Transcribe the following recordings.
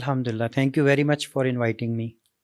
Alhamdulillah. Thank you very much for inviting me.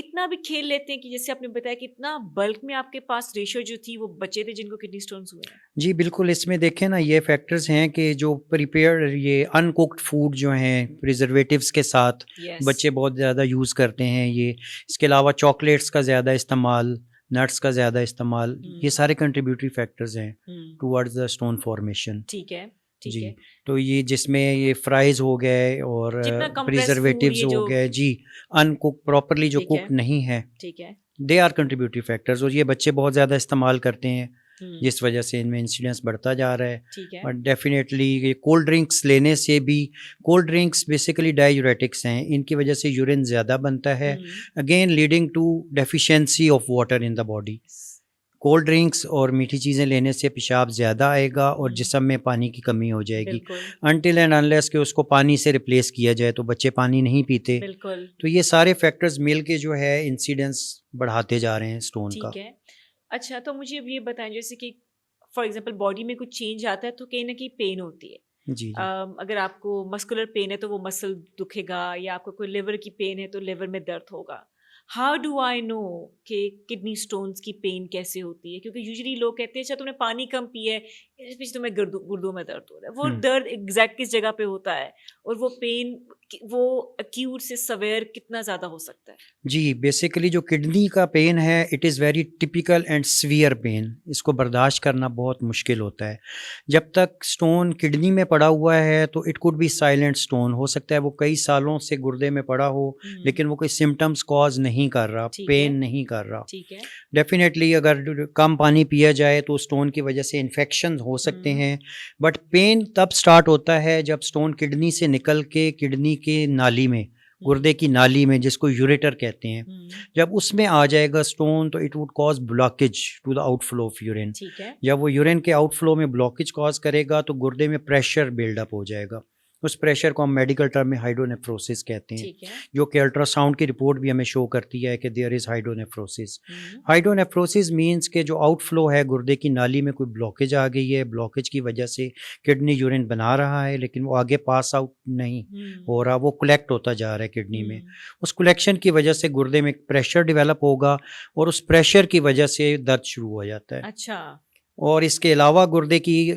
اتنا بھی کھیل لیتے ہیں کہ جیسے آپ نے بتایا کہ اتنا بلک میں آپ کے پاس ریشو جو تھی وہ بچے تھے جن کو کڈنی سٹونز ہوئے ہیں؟ جی بالکل، اس میں دیکھیں نا یہ فیکٹرز ہیں کہ جو یہ ان کوکڈ فوڈ جو ہیں پریزرویٹیوز کے ساتھ بچے بہت زیادہ یوز کرتے ہیں، یہ اس کے علاوہ چاکلیٹس کا زیادہ استعمال، نٹس کا زیادہ استعمال، یہ سارے کنٹریبیوٹری فیکٹرز ہیں ٹورڈز دا اسٹون فارمیشن. ٹھیک ہے جی تو یہ جس میں یہ فرائز ہو گئے اور پریزرویٹیوز ہو گئے، جی ان کوک پراپرلی جو کوک نہیں ہے، ٹھیک ہے، دے آر کنٹریبیوٹری فیکٹرز، اور یہ بچے بہت زیادہ استعمال کرتے ہیں جس وجہ سے ان میں انسیڈنس بڑھتا جا رہا ہے. بٹ ڈیفینیٹلی یہ کولڈ ڈرنکس لینے سے بھی، کولڈ ڈرنکس بیسیکلی ڈائیوریٹکس ہیں، ان کی وجہ سے یورین زیادہ بنتا ہے، again leading to deficiency of water in the body. Cold drinks اور میٹھی چیزیں لینے سے پیشاب زیادہ آئے گا اور جسم میں پانی کی کمی ہو جائے گی، انٹل اینڈ انلیس کہ اس کو پانی سے ریپلیس کیا جائے، تو بچے پانی نہیں پیتے. تو یہ سارے فیکٹرز مل کے جو ہے انسیڈنس بڑھاتے جا رہے ہیں اسٹون کا. اچھا تو مجھے اب یہ بتائیں، جیسے کہ فار ایگزامپل باڈی میں کچھ چینج آتا ہے تو کہیں نہ کہیں پین ہوتی ہے. جی اگر آپ کو مسکولر پین ہے تو وہ مسل دکھے گا، یا آپ کو کوئی لیور کی پین ہے تو لیور میں درد ہوگا. ہاؤ ڈو آئی نو کہ کڈنی اسٹونس کی پین کیسے ہوتی ہے؟ کیونکہ یوزلی لوگ کہتے ہیں اچھا تم نے پانی کم پیا ہے اس بیچ تمہیں گردوں میں درد ہو رہا ہے. وہ درد ایگزیکٹ کس جگہ پہ ہوتا ہے، اور وہ پین وہ ایکیوٹ سے سویئر کتنا زیادہ ہو سکتا ہے؟ جی بیسیکلی جو کڈنی کا پین ہے it is very typical and severe pain, اس کو برداشت کرنا بہت مشکل ہوتا ہے. جب تک اسٹون کڈنی میں پڑا ہوا ہے تو it could be silent stone, ہو سکتا ہے وہ کئی سالوں سے گردے میں پڑا ہو لیکن وہ کوئی سمٹمس کاز نہیں کر رہا، پین نہیں کر رہا. ڈیفینیٹلی اگر کم پانی پیا جائے تو اسٹون کی وجہ سے انفیکشن ہو سکتے ہیں، بٹ پین تب سٹارٹ ہوتا ہے جب اسٹون کڈنی سے نکل کے کڈنی کے نالی میں، گردے کی نالی میں، جس کو یوریٹر کہتے ہیں، جب اس میں آ جائے گا اسٹون تو it would cause blockage to the outflow of urine. جب وہ یورین کے آؤٹ فلو میں بلاکیج کاز کرے گا تو گردے میں پریشر بلڈ اپ ہو جائے گا. اس پریشر کو ہم میڈیکل ٹرم میں ہائیڈرونیفروسس کہتے ہیں، جو کہ الٹرا ساؤنڈ کی رپورٹ بھی ہمیں شو کرتی ہے کہ دیئر از ہائیڈرونیفروسس. ہائیڈرونیفروسس مینس کہ جو آؤٹ فلو ہے گردے کی نالی میں کوئی بلاکیج آ گئی ہے، بلاکیج کی وجہ سے کڈنی یورین بنا رہا ہے لیکن وہ آگے پاس آؤٹ نہیں ہو رہا، وہ کلیکٹ ہوتا جا رہا ہے کڈنی میں. اس کلیکشن کی وجہ سے گردے میں پریشر ڈیولپ ہوگا اور اس پریشر کی وجہ سے درد شروع ہو جاتا ہے. اچھا. اور اس کے علاوہ گردے کی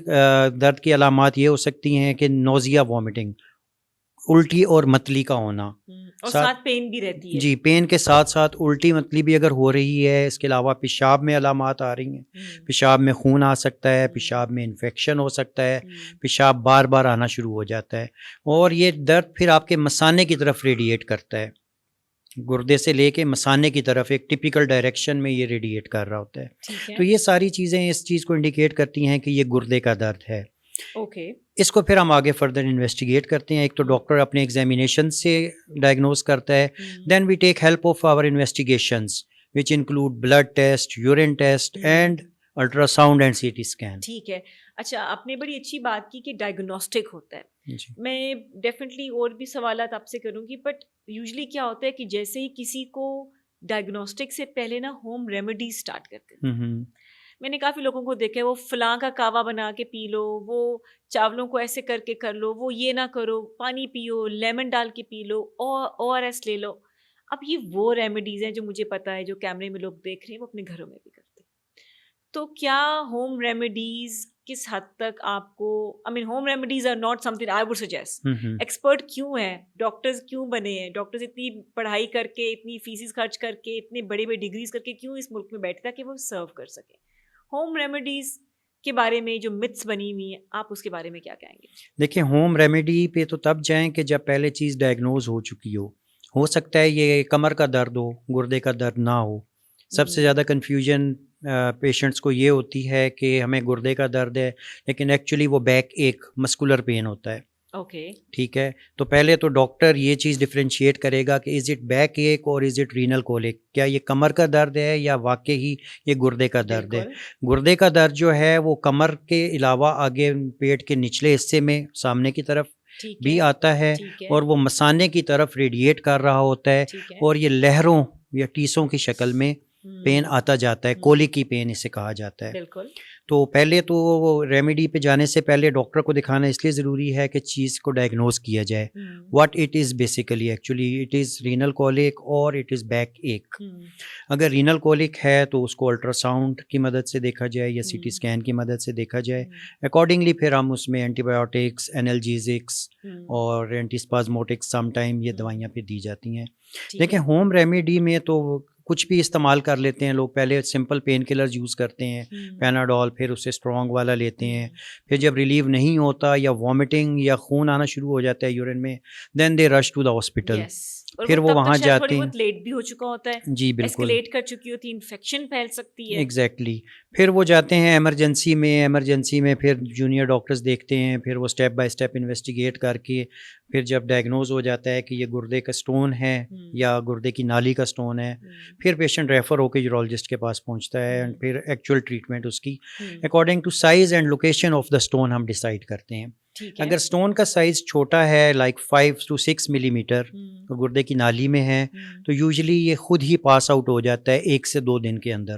درد کی علامات یہ ہو سکتی ہیں کہ نوزیا، وامٹنگ، الٹی اور متلی کا ہونا، اور ساتھ پین بھی رہتی ہے. جی پین کے ساتھ ساتھ الٹی متلی بھی اگر ہو رہی ہے. اس کے علاوہ پیشاب میں علامات آ رہی ہیں، پیشاب میں خون آ سکتا ہے، پیشاب میں انفیکشن ہو سکتا ہے، پیشاب بار بار آنا شروع ہو جاتا ہے، اور یہ درد پھر آپ کے مثانے کی طرف ریڈیٹ کرتا ہے، گردے سے لے کے مثانے کی طرف ایک ٹپیکل ڈائریکشن میں یہ ریڈیٹ کر رہا ہوتا ہے. تو یہ ساری چیزیں اس چیز کو انڈیکیٹ کرتی ہیں کہ یہ گردے کا درد ہے. اس کو پھر ہم آگے فردر انویسٹیگیٹ کرتے ہیں. ایک تو ڈاکٹر اپنے ایگزامینیشن سے ڈائگنوز کرتا ہے، then we take help of our investigations which include blood test, urine test and ultrasound and C T scan. ٹھیک ہے. اچھا آپ نے بڑی اچھی بات کی کہ ڈائگنوسٹک ہوتا ہے. میں ڈیفینیٹلی اور بھی سوالات آپ سے کروں گی، بٹ یوزلی کیا ہوتا ہے کہ جیسے ہی کسی کو ڈائگنوسٹک سے پہلے نا ہوم ریمیڈیز اسٹارٹ کرتے ہیں. میں نے کافی لوگوں کو دیکھا ہے وہ فلاں کا کعوہ بنا کے پی لو، وہ چاولوں کو ایسے کر کے کر لو، وہ یہ نہ کرو، پانی پیو، لیمن ڈال کے پی لو، اور ایس لے لو. اب یہ وہ ریمیڈیز ہیں جو مجھے پتا ہے جو کیمرے میں لوگ دیکھ رہے ہیں وہ اپنے گھروں میں بھی کرتے ہیں. تو کیا ہوم ریمیڈیز کس حد تک آپ کو، I mean home remedies are not something I would suggest. Expert کیوں ہیں، ڈاکٹرز کیوں بنے ہیں، ڈاکٹرز اتنی پڑھائی کر کے، اتنی فیسز خرچ کر کے، اتنے بڑے بڑے ڈگریز کر کے کیوں اس ملک میں بیٹھے تاکہ وہ سرو کر سکیں؟ ہوم ریمیڈیز کے بارے میں جو متس بنی ہوئی ہیں آپ اس کے بارے میں کیا کہیں گے؟ دیکھیں ہوم ریمیڈی پہ تو تب جائیں کہ جب پہلے چیز ڈائگنوز ہو چکی ہو سکتا ہے یہ کمر کا درد ہو، گردے کا درد نہ ہو. سب سے زیادہ کنفیوژن پیشنٹس کو یہ ہوتی ہے کہ ہمیں گردے کا درد ہے لیکن ایکچولی وہ بیک ایک مسکولر پین ہوتا ہے. ٹھیک ہے، تو پہلے تو ڈاکٹر یہ چیز ڈفرینشیٹ کرے گا کہ از اٹ بیک ایک اور از اٹ رینل کولک، کیا یہ کمر کا درد ہے یا واقعی یہ گردے کا درد ہے. گردے کا درد جو ہے وہ کمر کے علاوہ آگے پیٹ کے نچلے حصے میں سامنے کی طرف بھی آتا ہے اور وہ مثانے کی طرف ریڈیٹ کر رہا ہوتا ہے اور یہ لہروں یا ٹیسوں کی شکل میں پین آتا جاتا ہے, کولک کی پین اسے کہا جاتا ہے. بالکل. تو پہلے تو ریمیڈی پہ جانے سے پہلے ڈاکٹر کو دکھانا اس لیے ضروری ہے کہ چیز کو ڈائگنوز کیا جائے. What it is basically, actually it is renal colic اور اٹ از بیک ایک. اگر رینل کولک ہے تو اس کو الٹرا ساؤنڈ کی مدد سے دیکھا جائے یا سی ٹی اسکین کی مدد سے دیکھا جائے. اکارڈنگلی پھر ہم اس میں اینٹی بایوٹکس, انالجیزکس اور اینٹی اسپازموٹکس سم ٹائم یہ دوائیاں پہ دی جاتی ہیں. دیکھیں ہوم ریمیڈی میں تو کچھ بھی استعمال کر لیتے ہیں لوگ. پہلے سمپل پین کلرز یوز کرتے ہیں, پیناڈول, پھر اسے اسٹرانگ والا لیتے ہیں. پھر جب ریلیو نہیں ہوتا یا وامٹنگ یا خون آنا شروع ہو جاتا ہے یورین میں, دین دے رش ٹو دا ہاسپٹل. پھر وہ وہاں جاتے ہیں, لیٹ بھی ہو چکا ہوتا ہے, جی بالکل, ایسکیلیٹ کر چکی ہوتی ہے, انفیکشن پھیل سکتی ہے. ایگزیکٹلی. پھر وہ جاتے ہیں ایمرجنسی میں پھر جونیئر ڈاکٹرز دیکھتے ہیں. پھر وہ اسٹیپ بائی اسٹیپ انویسٹیگیٹ کر کے پھر جب ڈائگنوز ہو جاتا ہے کہ یہ گردے کا سٹون ہے یا گردے کی نالی کا سٹون ہے, پھر پیشنٹ ریفر ہو کے یورولوجسٹ کے پاس پہنچتا ہے. اینڈ پھر ایکچوئل ٹریٹمنٹ اس کی according to size and location of the stone ہم ڈیسائیڈ کرتے ہیں. اگر سٹون کا سائز چھوٹا ہے لائک 5 to 6 ملی میٹر اور گردے کی نالی میں ہے تو یوزلی یہ خود ہی پاس آؤٹ ہو جاتا ہے 1 سے 2 دن کے اندر,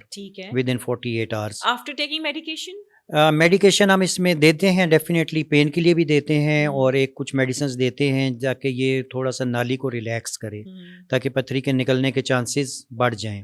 within 48 hours. After taking medication medication ہم اس میں دیتے ہیں, ڈیفینیٹلی پین کے لیے بھی دیتے ہیں اور ایک کچھ میڈیسنز دیتے ہیں تاکہ یہ تھوڑا سا نالی کو ریلیکس کرے تاکہ پتھری کے نکلنے کے چانسز بڑھ جائیں.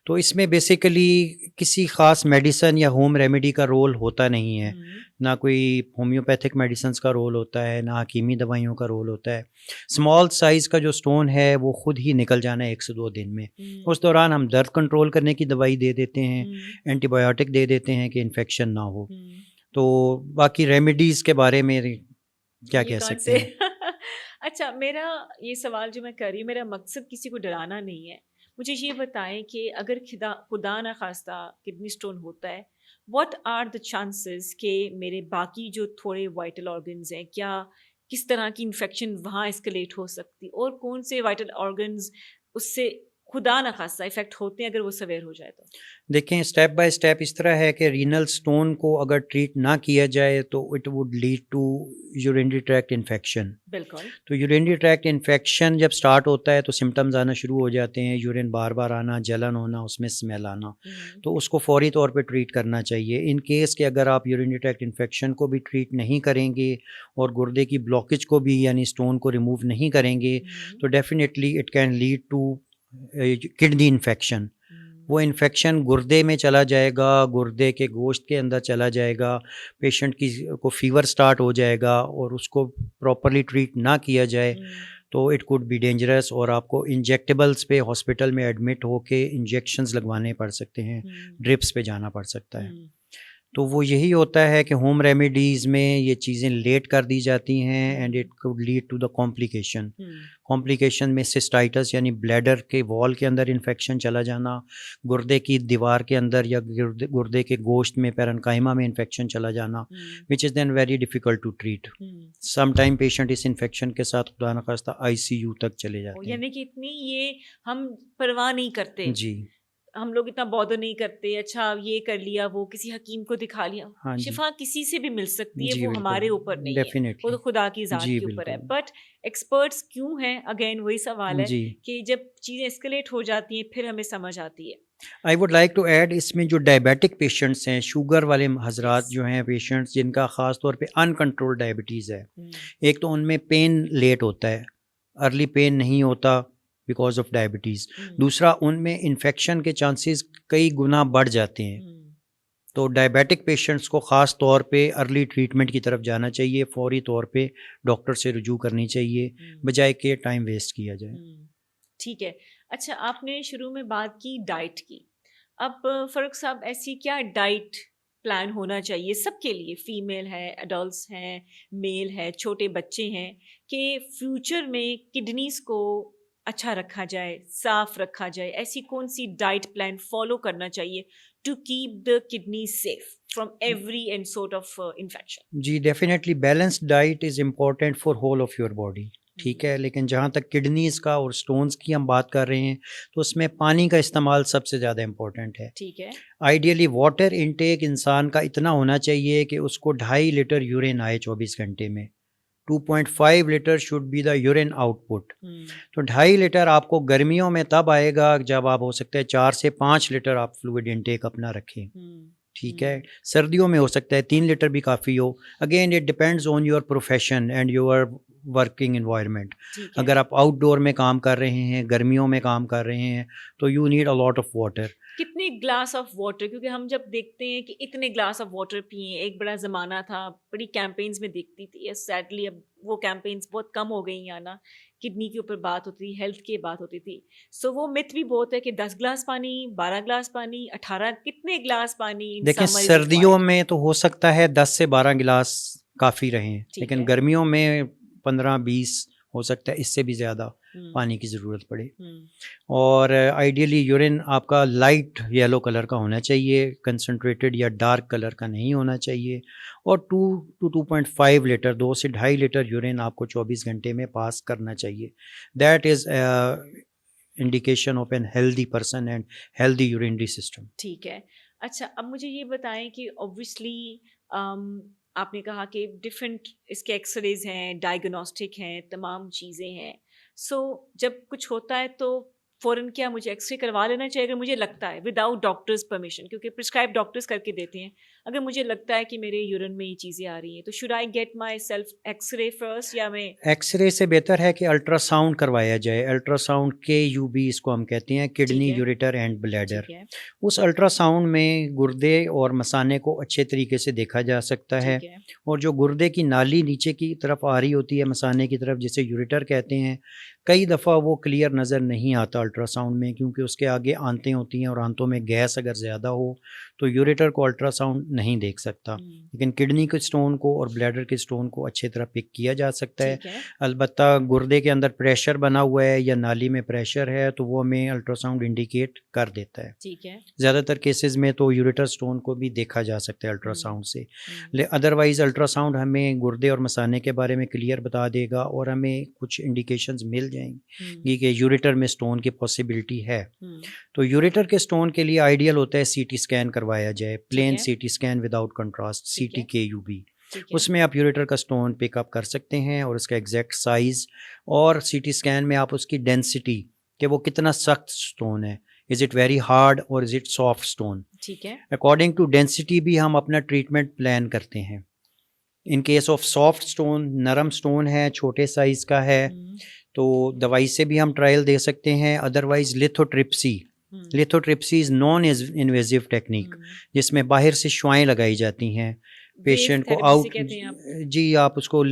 تو اس میں بیسیکلی کسی خاص میڈیسن یا ہوم ریمیڈی کا رول ہوتا نہیں ہے, نہ کوئی ہومیوپیتھک میڈیسنز کا رول ہوتا ہے, نہ حکیمی دوائیوں کا رول ہوتا ہے. اسمال سائز کا جو سٹون ہے وہ خود ہی نکل جانا ہے 1 سے 2 دن میں. اس دوران ہم درد کنٹرول کرنے کی دوائی دے دیتے ہیں, اینٹی بایوٹک دے دیتے ہیں کہ انفیکشن نہ ہو. تو باقی ریمیڈیز کے بارے میں کیا کہہ سکتے ہیں. اچھا, میرا یہ سوال جو میں کر رہی ہوں, میرا مقصد کسی کو ڈرانا نہیں ہے. مجھے یہ بتائیں کہ اگر خدا نہ خواستہ کڈنی سٹون ہوتا ہے, واٹ آر دا چانسز کہ میرے باقی جو تھوڑے وائٹل آرگنز ہیں, کیا کس طرح کی انفیکشن وہاں اسکلیٹ ہو سکتی, اور کون سے وائٹل آرگنز اس سے خدا نہ خاصا افیکٹ ہوتے ہیں اگر وہ سویئر ہو جائے تو. دیکھیں اسٹیپ بائی اسٹیپ اس طرح ہے کہ رینل سٹون کو اگر ٹریٹ نہ کیا جائے تو it would lead to urinary tract infection. بالکل. تو یورینری ٹریکٹ انفیکشن جب سٹارٹ ہوتا ہے تو سمٹمز آنا شروع ہو جاتے ہیں, یورین بار بار آنا, جلن ہونا, اس میں اسمیل آنا. تو اس کو فوری طور پہ ٹریٹ کرنا چاہیے. ان کیس کہ اگر آپ یورینری ٹریکٹ انفیکشن کو بھی ٹریٹ نہیں کریں گے اور گردے کی بلاکیج کو بھی یعنی سٹون کو ریموو نہیں کریں گے تو definitely it can lead to kidney infection. وہ انفیکشن گردے میں چلا جائے گا, گردے کے گوشت کے اندر چلا جائے گا, پیشنٹ کی کو فیور سٹارٹ ہو جائے گا, اور اس کو پراپرلی ٹریٹ نہ کیا جائے تو اٹ کوڈ بی ڈینجرس, اور آپ کو انجیکٹیبلس پہ ہاسپٹل میں ایڈمٹ ہو کے انجیکشنز لگوانے پڑ سکتے ہیں, ڈرپس پہ جانا پڑ سکتا ہے. تو وہ یہی ہوتا ہے کہ ہوم ریمیڈیز میں یہ چیزیں لیٹ کر دی جاتی ہیں and it could lead to the complication. Complication میں سسٹائٹس یعنی بلیڈر کے وال کے اندر انفیکشن چلا جانا, گردے کی دیوار کے اندر یا گردے کے گوشت میں پیرنکائما میں انفیکشن چلا جانا, which is then very difficult to treat. Some time patient اس انفیکشن کے ساتھ خدا نخواستہ ICU تک چلے جاتے ہیں. یعنی کہ اتنی یہ ہم پرواہ نہیں کرتے, جی ہم لوگ اتنا بودر نہیں کرتے, اچھا یہ کر لیا, وہ کسی حکیم کو دکھا لیا. شفا کسی سے بھی مل سکتی ہے, وہ ہمارے اوپر نہیں ہے, وہ تو خدا کی ذات کے اوپر ہے. بٹ ایکسپرٹس کیوں ہیں, اگین وہی سوال ہے کہ جب چیزیں اسکلیٹ ہو جاتی ہیں پھر ہمیں سمجھ آتی ہے. I would like to add, اس میں جو ڈائبیٹک پیشنٹس ہیں, شوگر والے حضرات جو ہیں پیشنٹس جن کا خاص طور پہ ان کنٹرول ڈائبٹیز ہے, ایک تو ان میں پین لیٹ ہوتا ہے, ارلی پین نہیں ہوتا بیکاز آف ڈائبٹیز. دوسرا ان میں انفیکشن کے چانسز کئی گنا بڑھ جاتے ہیں. تو ڈائبیٹک پیشنٹس کو خاص طور پہ ارلی ٹریٹمنٹ کی طرف جانا چاہیے, فوری طور پہ ڈاکٹر سے رجوع کرنی چاہیے بجائے کہ ٹائم ویسٹ کیا جائے. ٹھیک ہے. اچھا, آپ نے شروع میں بات کی ڈائٹ کی. اب فاروق صاحب, ایسی کیا ڈائٹ پلان ہونا چاہیے سب کے لیے, فیمیل ہے, ایڈلٹس ہیں, میل ہے, چھوٹے بچے ہیں, کہ فیوچر میں کڈنیز کو اچھا رکھا جائے, صاف رکھا جائے؟ ایسی کون سی ڈائٹ پلان فالو کرنا چاہیے to keep the kidney safe from every and sort of infection? جی definitely balanced diet is important for whole of your body, ٹھیک ہے. لیکن جہاں تک کڈنیز کا اور سٹونز کی ہم بات کر رہے ہیں تو اس میں پانی کا استعمال سب سے زیادہ امپورٹنٹ ہے. ٹھیک ہے. آئیڈیلی واٹر انٹیک انسان کا اتنا ہونا چاہیے کہ اس کو 2.5 لیٹر یورین آئے 24 گھنٹے میں. 2.5 litre should be the urine output. تو 2.5 لیٹر آپ کو گرمیوں میں تب آئے گا جب آپ ہو سکتا ہے 4 سے 5 لیٹر آپ فلوئڈ انٹیک اپنا رکھیں. ٹھیک ہے. سردیوں میں ہو سکتا ہے 3 لیٹر بھی کافی ہو. Again it depends on your profession and your working environment. اگر آپ آؤٹ ڈور میں کام کر رہے ہیں, گرمیوں میں کام کر رہے ہیں, تو you need a lot of water. کتنے گلاس آف واٹر, کیونکہ ہم جب دیکھتے ہیں کہ اتنے گلاس آف واٹر پئیں, ایک بڑا زمانہ تھا بڑی کیمپینز میں دیکھتی تھی, سیڈلی اب وہ کیمپینز بہت کم ہو گئی ہیں نا, کڈنی کے اوپر بات ہوتی تھی, ہیلتھ کی بات ہوتی تھی. سو وہ مت بھی بہت ہے کہ 10 گلاس پانی, 12 گلاس پانی, 18, کتنے گلاس پانی. دیکھیں سردیوں میں تو ہو سکتا ہے 10 سے 12 گلاس کافی رہیں, لیکن گرمیوں میں 15-20 ہو سکتا ہے اس سے بھی زیادہ پانی کی ضرورت پڑے. اور آئیڈیلی یورین آپ کا لائٹ یلو کلر کا ہونا چاہیے, کنسنٹریٹڈ یا ڈارک کلر کا نہیں ہونا چاہیے. اور 2 to 2.5 لیٹر 2 سے 2.5 لیٹر یورین آپ کو 24 گھنٹے میں پاس کرنا چاہیے. That is indication of an healthy person and healthy urinary system. ٹھیک ہے. اچھا, اب مجھے یہ بتائیں کہ اوبویسلی آپ نے کہا کہ ڈفرینٹ اس کے ایکس ریز ہیں, ڈائگنوسٹک ہیں, تمام چیزیں ہیں. سو جب کچھ ہوتا ہے تو فوراً کیا مجھے ایکس رے کروا لینا چاہیے اگر مجھے لگتا ہے, وداؤٹ ڈاکٹرز پرمیشن, کیونکہ پرسکرائب ڈاکٹرز کر کے دیتے ہیں. اگر مجھے لگتا ہے کہ میرے یورین میں یہ چیزیں آ رہی ہیں تو should I get myself X ray first, یا میں ایکس رے سے بہتر ہے کہ الٹرا ساؤنڈ کروایا جائے. الٹرا ساؤنڈ KUB اس کو ہم کہتے ہیں, کڈنی, یوریٹر اینڈ بلیڈر. اس الٹرا ساؤنڈ میں گردے اور مثانے کو اچھے طریقے سے دیکھا جا سکتا ہے, اور جو گردے کی نالی نیچے کی طرف آ رہی ہوتی ہے مثانے کی طرف, جسے یوریٹر کہتے ہیں, کئی دفعہ وہ کلیئر نظر نہیں آتا الٹرا ساؤنڈ میں, کیونکہ اس کے آگے آنتیں ہوتی ہیں اور آنتوں میں گیس اگر زیادہ ہو تو یوریٹر کو الٹرا ساؤنڈ نہیں دیکھ سکتا. لیکن کڈنی کے سٹون کو اور بلیڈر کے سٹون کو اچھے طرح پک کیا جا سکتا ہے. البتہ گردے کے اندر پریشر بنا ہوا ہے یا نالی میں پریشر ہے تو وہ ہمیں الٹرا ساؤنڈ انڈیکیٹ کر دیتا ہے. زیادہ تر کیسز میں تو یوریٹر سٹون کو بھی دیکھا جا سکتا ہے الٹرا ساؤنڈ سے. ادروائز الٹرا ساؤنڈ ہمیں گردے اور مثانے کے بارے میں کلیئر بتا دے گا, اور ہمیں کچھ انڈیکیشنز مل جائیں گی کہ یوریٹر میں سٹون کی پاسبلٹی ہے. تو یوریٹر کے سٹون کے لیے آئیڈیل ہوتا ہے CT اسکین کروایا جائے, plain CT scan without contrast, CT KUB. اس میں آپ یوریٹر کا سٹون پک اپ کر سکتے ہیں اور اس کا ایگزیکٹ سائز, اور CT اسکین میں آپ اس کی ڈینسٹی کہ وہ کتنا سخت سٹون ہے, از اٹ ویری ہارڈ اور is it soft stone. According to density بھی ہم اپنا ٹریٹمنٹ پلان کرتے ہیں. In case of soft stone, نرم سٹون ہے, چھوٹے سائز کا ہے, تو دوائی سے بھی ہم ٹرائل دے سکتے ہیں. ادروائز لیتھوٹرپسی از نان انویزیو ٹیکنیک, جس میں باہر سے شعائیں لگائی جاتی ہیں پیشنٹ کو آؤٹ. جی, آپ اس کو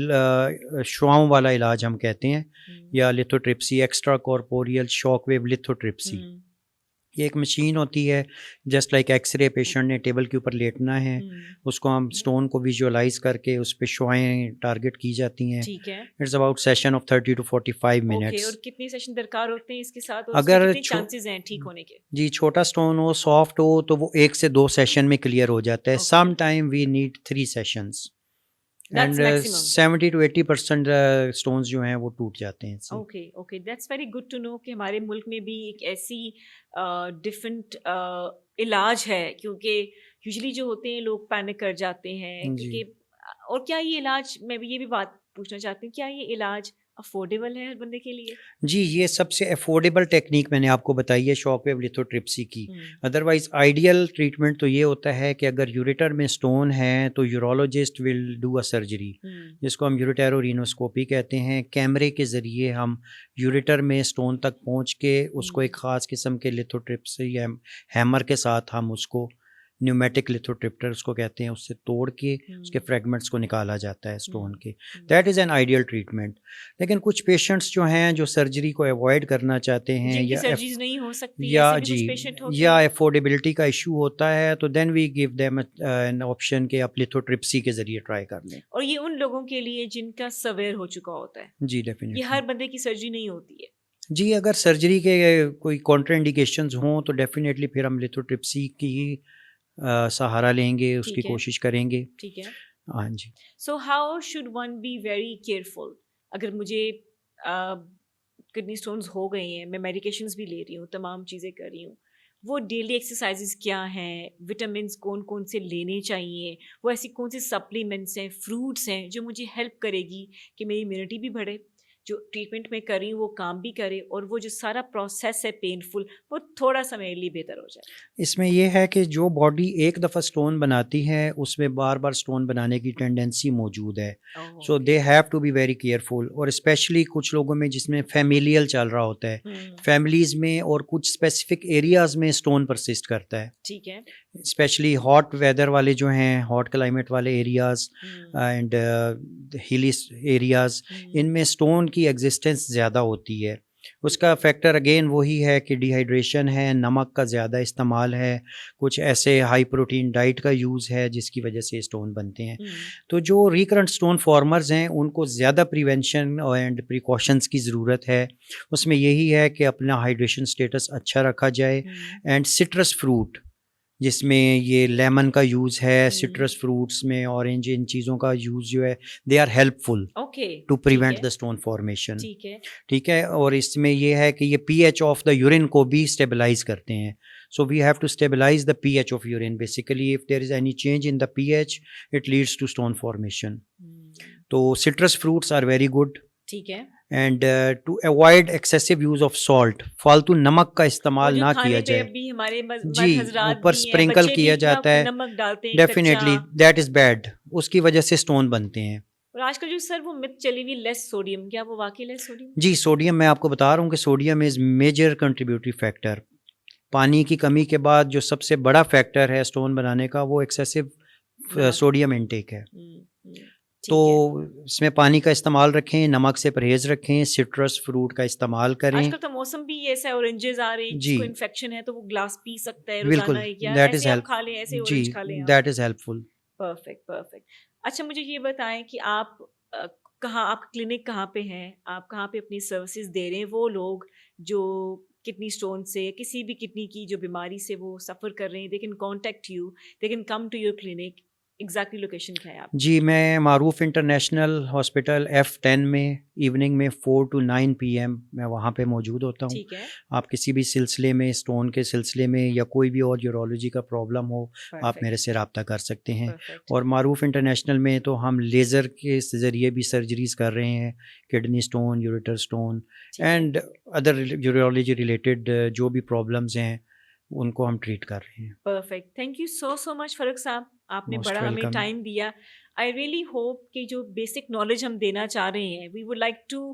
شعاؤں والا علاج ہم کہتے ہیں, یا لیتھوٹرپسی, ایکسٹرا کارپوریل شاک ویو لیتھوٹرپسی. یہ ایک مشین ہوتی ہے just like X ray, patient نے ٹیبل کے اوپر لیٹنا ہے, اس کو ہم سٹون کو ویژولاائز کر کے اس پہ شعائیں ٹارگٹ کی جاتی ہیں. It's about session of 30 to 45 minutes. اور کتنے سیشن درکار ہوتے ہیں اس کے ساتھ, اگر چانسز ہیں ٹھیک ہونے کے؟ جی, چھوٹا سٹون ہو, سافٹ ہو, تو وہ 1 سے 2 سیشن میں کلیئر ہو جاتا ہے. Some time we need 3 sessions, and 70 to 80% stones جو ہیں وہ ٹوٹ جاتے ہیں. Okay, that's very good to know کہ ہمارے ملک میں بھی ایک ایسی ڈفرینٹ علاج ہے, کیونکہ یوزلی جو ہوتے ہیں لوگ پینک کر جاتے ہیں کیونکہ. اور کیا یہ علاج, میں بھی یہ بھی بات پوچھنا چاہتی ہوں, کیا یہ علاج افورڈیبل ہے ہر بندے کے لیے؟ جی, یہ سب سے افورڈیبل ٹیکنیک میں نے آپ کو بتائی ہے شاک ویو لیتھوٹرپسی کی. ادروائز آئیڈیل ٹریٹمنٹ تو یہ ہوتا ہے کہ اگر یوریٹر میں سٹون ہے تو urologist will do a surgery, جس کو ہم یوریٹیرو رینوسکوپی کہتے ہیں. کیمرے کے ذریعے ہم یوریٹر میں سٹون تک پہنچ کے اس کو ایک خاص قسم کے لیتھوٹرپسی یا ہیمر کے ساتھ ہم اس کو, نیومیٹک لیتھوٹرپٹر اس کو کہتے ہیں, اس سے توڑ کے اس کے فریگمنٹس کو نکالا جاتا ہے سٹون کے. That is an ideal treatment. لیکن کچھ پیشنٹس جو ہیں جو سرجری کو اوائڈ کرنا چاہتے ہیں, یا افورڈیبلٹی کا ایشو ہوتا ہے, تو دین وی گیو دیم این آپشن کہ آپ لیتھوٹرپسی کے ذریعے ٹرائی کر لیں. اور یہ ان لوگوں کے لیے جن کا سویر ہو چکا ہوتا ہے. جی ڈیفینیٹلی, یہ ہر بندے کی سرجری نہیں ہوتی ہے. جی, اگر سرجری کے کوئی کانٹرا انڈیکیشنز ہوں تو ڈیفینیٹلی پھر ہم لیتھوٹرپسی کی سہارا لیں گے, اس کی کوشش کریں گے. ٹھیک ہے, ہاں جی. So how should one be very careful? اگر مجھے کڈنی اسٹونز ہو گئی ہیں, میں میڈیکیشنز بھی لے رہی ہوں, تمام چیزیں کر رہی ہوں, وہ ڈیلی ایکسرسائزز کیا ہیں, وٹامنس کون کون سے لینے چاہیے, وہ ایسی کون سی سپلیمنٹس ہیں, فروٹس ہیں جو مجھے ہیلپ کرے گی کہ میری امیونٹی بھی بڑھے, جو ٹریٹمنٹ میں کر رہی ہوں وہ کام بھی کرے, اور وہ جو سارا پروسیس ہے پینفل وہ تھوڑا سا میرے لیے بہتر ہو جائے. اس میں یہ ہے کہ جو باڈی ایک دفعہ سٹون بناتی ہے اس میں بار بار سٹون بنانے کی ٹینڈنسی موجود ہے. So they have to be very careful. اور اسپیشلی کچھ لوگوں میں جس میں فیملیل چل رہا ہوتا ہے, فیملیز میں اور کچھ اسپیسیفک ایریاز میں سٹون پرسسٹ کرتا ہے. ٹھیک ہے, اسپیشلی ہاٹ ویدر والے جو ہیں, ہاٹ کلائمیٹ والے ایریاز اینڈ ہلی ایریاز, ان میں سٹون کی ایگزسٹنس زیادہ ہوتی ہے. اس کا فیکٹر اگین وہی ہے کہ ڈی ہائیڈریشن ہے, نمک کا زیادہ استعمال ہے, کچھ ایسے ہائی پروٹین ڈائٹ کا یوز ہے جس کی وجہ سے اسٹون بنتے ہیں. تو جو ریکرنٹ اسٹون فارمرز ہیں ان کو زیادہ پریونشن اینڈ پریکاشنز کی ضرورت ہے. اس میں یہی ہے کہ اپنا ہائیڈریشن سٹیٹس اچھا رکھا جائے, اینڈ سٹرس فروٹ جس میں یہ لیمن کا یوز ہے, سٹرس فروٹس میں اورنج, ان چیزوں کا یوز جو ہے they are helpful to prevent the stone formation. ٹھیک ہے, اور اس میں یہ ہے کہ یہ P H of the urine کو بھی اسٹیبلائز کرتے ہیں. So we have to stabilise the P H of urine. Basically if there is any change in the P H it leads to stone formation. تو citrus fruits are very good. ٹھیک ہے, and to avoid excessive use of salt, فالتو نمک کا استعمال نہ کیا جائے. جی, اوپر اسپرنکل کیا جاتا ہے, ڈیفینیٹلی دیٹ از بیڈ, اس کی وجہ سے اسٹون بنتے ہیں. اور آج کل جو سر وہ مت چلی ہوئی لیس سوڈیم, کیا وہ واقعی لیس سوڈیم؟ جی, سوڈیم میں آپ کو بتا رہا ہوں کہ سوڈیم از میجر کنٹریبیوٹری فیکٹر. پانی کی کمی کے بعد جو سب سے بڑا فیکٹر ہے اسٹون بنانے کا وہ ایکسیسو سوڈیم انٹیک ہے. تو اس میں پانی کا استعمال رکھیں, نمک سے پرہیز رکھیں, سٹرس فروٹ کا استعمال کریں. آج کل تو موسم بھی ایسا ہے, اورنجز آ رہے ہیں, جس کو انفیکشن ہے تو وہ گلاس پی سکتا ہے بالکل, دیٹ از ہیلپ. کھا لیں ایسے اورنج کھا لیں, that is helpful. Perfect perfect. اچھا مجھے یہ بتائیں کہ آپ کہاں, آپ کلینک کہاں پہ ہیں, آپ کہاں پہ اپنی سروسز دے رہے ہیں؟ وہ لوگ جو کڈنی اسٹون سے, کسی بھی کڈنی کی جو بیماری سے وہ سفر کر رہے ہیں, they can contact you, they can come to your clinic. Exactly location کیا ہے آپ؟ جی, میں معروف انٹرنیشنل ہاسپٹل F10 میں ایوننگ میں 4 to 9 PM میں وہاں پہ موجود ہوتا ہوں. ٹھیک ہے, آپ کسی بھی سلسلے میں, اسٹون کے سلسلے میں یا کوئی بھی اور یورولوجی کا پرابلم ہو, آپ میرے سے رابطہ کر سکتے ہیں. اور معروف انٹرنیشنل میں تو ہم لیزر کے ذریعے بھی سرجریز کر رہے ہیں, kidney stone, ureter stone and other urology related جو بھی پرابلمز ہیں ان کو ہم ٹریٹ کر رہے ہیں. پرفیکٹ, تھینک یو سو مچ فاروق صاحب, آپ نے بڑا ہمیں ٹائم دیا. آئی ریئلی ہوپ کہ جو بیسک نالج ہم دینا چاہ رہے ہیں, we would like to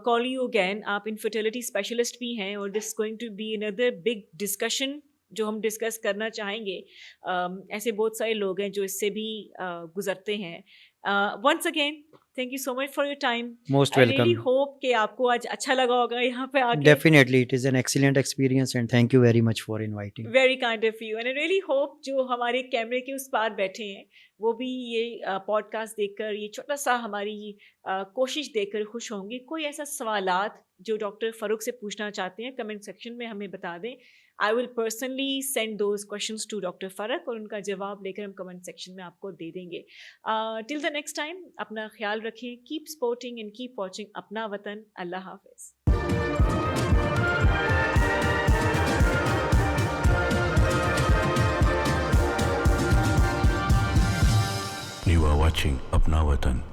call you again. آپ انفرٹیلٹی اسپیشلسٹ بھی ہیں, اور دس گوئنگ ٹو بی اندر بگ ڈسکشن جو ہم ڈسکس کرنا چاہیں گے. ایسے بہت سارے لوگ ہیں جو اس سے بھی گزرتے ہیں. Once again thank you so much for your time. Most welcome. I really hope کہ آپ کو آج اچھا لگا ہوگا یہاں پہ آ کے. Definitely, it is an excellent experience and thank you very much for inviting. Very kind of you, and I really hope جو ہمارے کیمرے کے اس پار بیٹھے ہیں وہ بھی یہ پوڈ کاسٹ دیکھ کر, یہ چھوٹا سا ہماری کوشش دیکھ کر خوش ہوں گے. کوئی ایسا سوالات جو ڈاکٹر فاروق سے پوچھنا چاہتے ہیں کمنٹ سیکشن میں ہمیں بتا دیں. I will personally send those questions to Dr. Faraq اور ان کا جواب لے کر ہم کمنٹ سیکشن میں آپ کو دے دیں گے. Till the next time, اپنا خیال رکھیں. Keep supporting and keep watching اپنا وطن. اللہ حافظ. You are watching اپنا وطن.